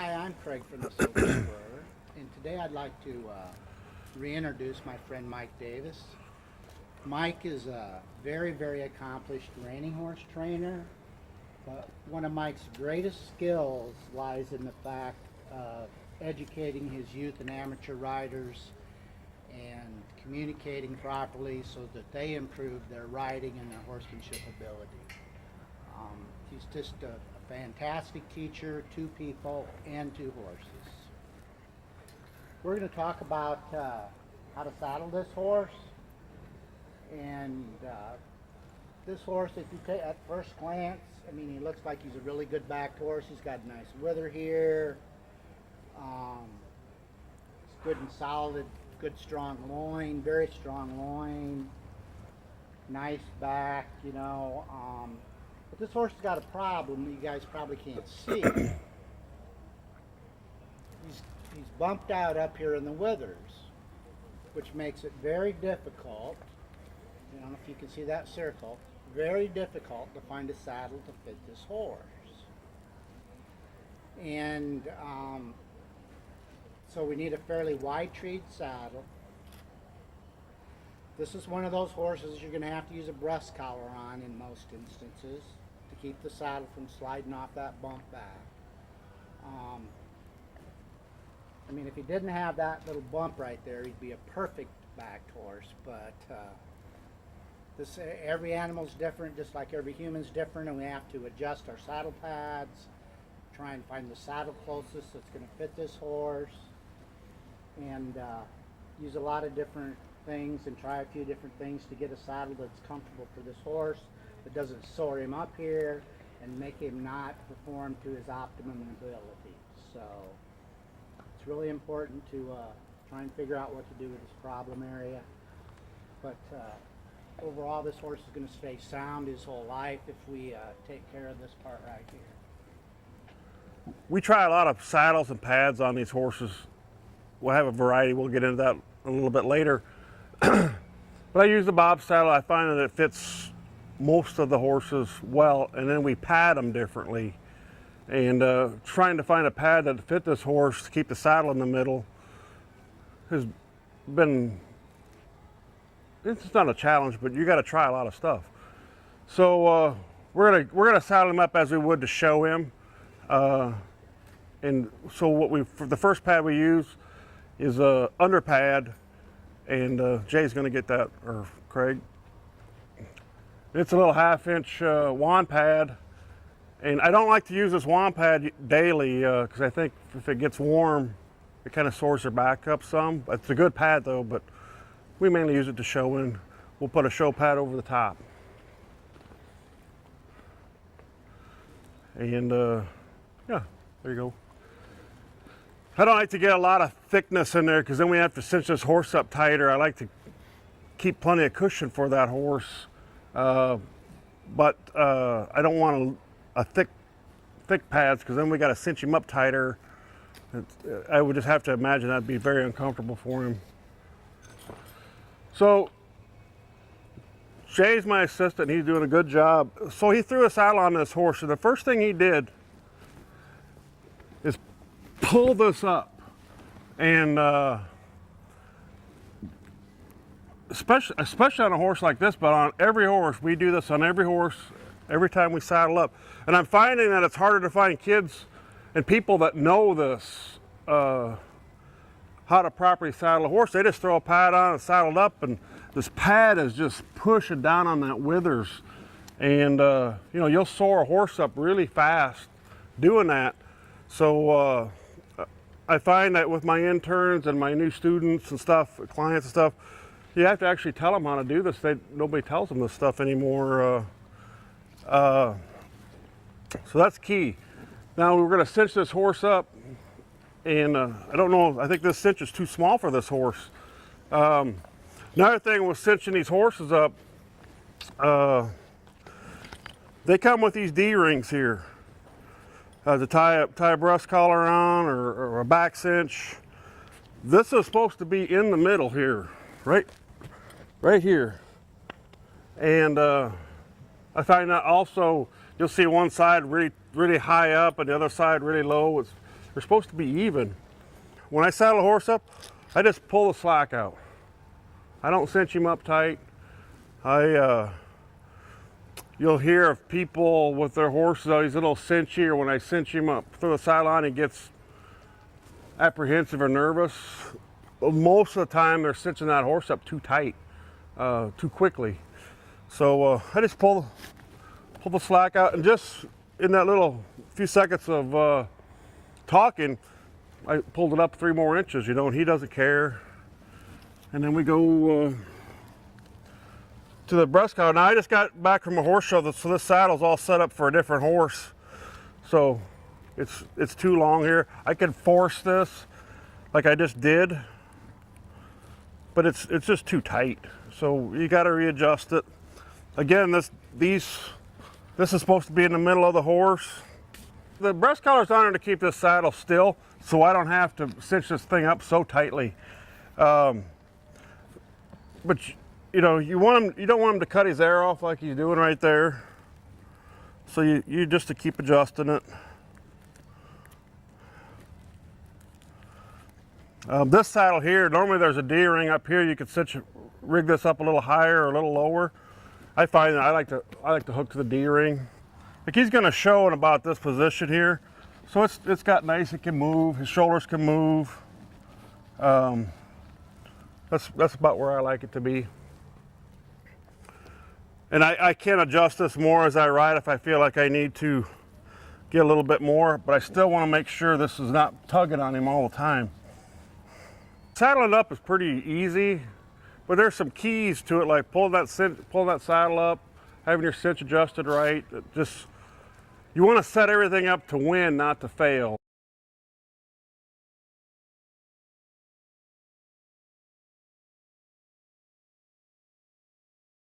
Hi, I'm Craig from the Silver Spur, and today I'd like to reintroduce my friend Mike Davis. Mike is a very accomplished reining horse trainer, but one of Mike's greatest skills lies in the fact of educating his youth and amateur riders and communicating properly so that they improve their riding and their horsemanship ability. He's just a fantastic teacher to people and to horses. We're going to talk about how to saddle this horse. And this horse, if you take at first glance, I mean, he looks like he's a really good backed horse. He's got a nice wither here. It's good and solid, good strong loin, very strong loin. Nice back, you know. But this horse has got a problem that you guys probably can't see. He's bumped out up here in the withers, which makes it very difficult. I don't know if you can see that circle. Very difficult to find a saddle to fit this horse. And so we need a fairly wide-treed saddle. This is one of those horses you're going to have to use a breast collar on in most instances to keep the saddle from sliding off that bump back. I mean, if he didn't have that little bump right there, he'd be a perfect backed horse, but every animal's different, just like every human's different, and we have to adjust our saddle pads, try and find the saddle closest that's going to fit this horse, and use a lot of different things and try a few different things to get a saddle that's comfortable for this horse, that doesn't soar him up here and make him not perform to his optimum ability. So it's really important to try and figure out what to do with this problem area. But overall, this horse is going to stay sound his whole life if we take care of this part right here. We try a lot of saddles and pads on these horses. We'll have a variety. We'll get into that a little bit later. But I use the bob saddle. I find that it fits most of the horses well, and then we pad them differently. And trying to find a pad that fit this horse to keep the saddle in the middle has been, it's not a challenge, but you got to try a lot of stuff. So we're gonna saddle him up as we would to show him. And so for the first pad we use is a under pad, and Jay's gonna get that, or Craig. It's a little 1/2 inch wand pad, and I don't like to use this wand pad daily because I think if it gets warm, it kind of sores their back up some. It's a good pad though, but we mainly use it to show in. We'll put a show pad over the top. And yeah, there you go. I don't like to get a lot of thickness in there because then we have to cinch this horse up tighter. I like to keep plenty of cushion for that horse. But I don't want a thick pads because then we got to cinch him up tighter. I would just have to imagine that'd be very uncomfortable for him. So Jay's my assistant. He's doing a good job. So he threw a saddle on this horse, and the first thing he did is pull this up, and especially on a horse like this, but on every horse, we do this on every horse every time we saddle up. And I'm finding that it's harder to find kids and people that know this, how to properly saddle a horse. They just throw a pad on and saddle it up, and this pad is just pushing down on that withers. And you know, you'll soar a horse up really fast doing that. So I find that with my interns and my new students and stuff, clients and stuff, you have to actually tell them how to do this. Nobody tells them this stuff anymore. So that's key. Now we're going to cinch this horse up, and I don't know, I think this cinch is too small for this horse. Another thing with cinching these horses up, they come with these D-rings here to tie a breast collar on, or a back cinch. This is supposed to be in the middle here, right here. And I find that also, you'll see one side really high up and the other side really low. There's they're supposed to be even. When I saddle a horse up, I just pull the slack out. I don't cinch him up tight. You'll hear of people with their horses, oh, he's a little cinchy, or when I cinch him up through the sideline, he gets apprehensive or nervous. Well, most of the time, they're cinching that horse up too tight, too quickly. So I just pull the slack out, and just in that little few seconds of talking, I pulled it up 3 more inches, you know, and he doesn't care. And then we go to the breast collar. Now I just got back from a horse show, so this saddle's all set up for a different horse. So it's too long here. I could force this like I just did, but it's just too tight. So you got to readjust it. Again, this is supposed to be in the middle of the horse. The breast collar's on there to keep this saddle still, so I don't have to cinch this thing up so tightly. But you know, you don't want him to cut his air off like he's doing right there. So you just to keep adjusting it. This saddle here, normally there's a D-ring up here. You could rig this up a little higher or a little lower. I find that I like to hook to the D-ring. Like he's going to show in about this position here, so it's got nice. It can move. His shoulders can move. That's about where I like it to be. And I can adjust this more as I ride if I feel like I need to get a little bit more, but I still want to make sure this is not tugging on him all the time. Saddling up is pretty easy, but there's some keys to it, like pulling that saddle up, having your cinch adjusted right. You want to set everything up to win, not to fail.